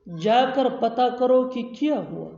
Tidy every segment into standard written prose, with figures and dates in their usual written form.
जा कर पता करो कि क्या हुआ,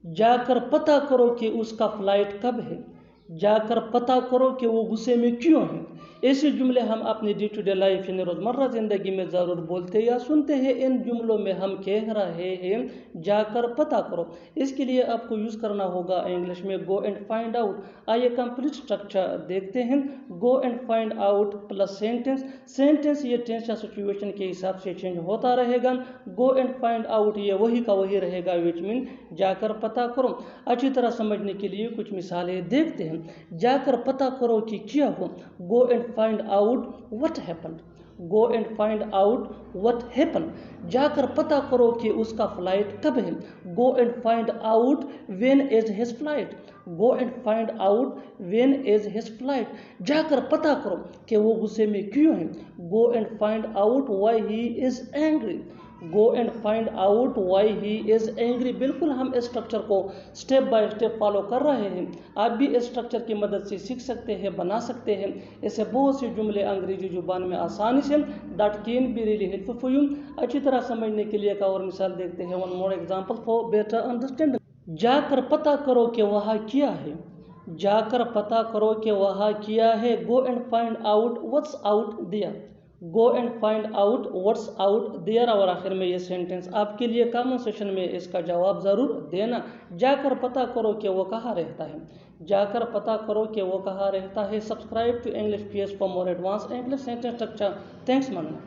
जाकर पता करो कि उसका फ्लाइट कब है, जाकर पता करो कि वो गुस्से में क्यों है। ऐसे जुमले हम अपनी डे टू डे लाइफ यानी रोज़मर्रा ज़िंदगी में ज़रूर बोलते या सुनते हैं। इन जुमलों में हम कह रहे हैं जाकर पता करो। इसके लिए आपको यूज़ करना होगा इंग्लिश में गो एंड फाइंड आउट। आइए कंप्लीट स्ट्रक्चर देखते हैं। गो and find out plus sentence. Sentence ये टेंस या सिचुएशन के हिसाब से चेंज होता रहेगा। गो एंड फाइंड आउट ये वही का वही रहेगा, विच मीन जाकर पता करो। अच्छी तरह समझने के लिए कुछ मिसालें देखते हैं। जाकर पता करो कि क्या हो, गो and find out what happened, go and find out what happened. जाकर पता करो कि उसका फ्लाइट कब है, go and find out when is his flight, go and find out when is his flight. जाकर पता करो कि वो गुस्से में क्यों है, go and find out why he is angry, go and find out why he is angry. बिल्कुल हम इस स्ट्रक्चर को स्टेप बाय स्टेप फॉलो कर रहे हैं। आप भी इस स्ट्रक्चर की मदद से सीख सकते हैं, बना सकते हैं। ऐसे बहुत से जुमले अंग्रेजी जुबान में आसानी say that can be really helpful for you. अच्छी तरह समझने के लिए एक और मिसाल देखते हैं। One more example for better understanding. जाकर पता करो कि वह क्या है, जाकर पता करो कि वह क्या है। Go and find out what's out there, go and find out what's out there. और आखिर में ये सेंटेंस आपके लिए कमेंट सेक्शन में इसका जवाब ज़रूर देना। जाकर पता करो कि वो कहाँ रहता है, जाकर पता करो कि वो कहाँ रहता है। Subscribe to English PS for more advance English sentence structure. Thanks मानना।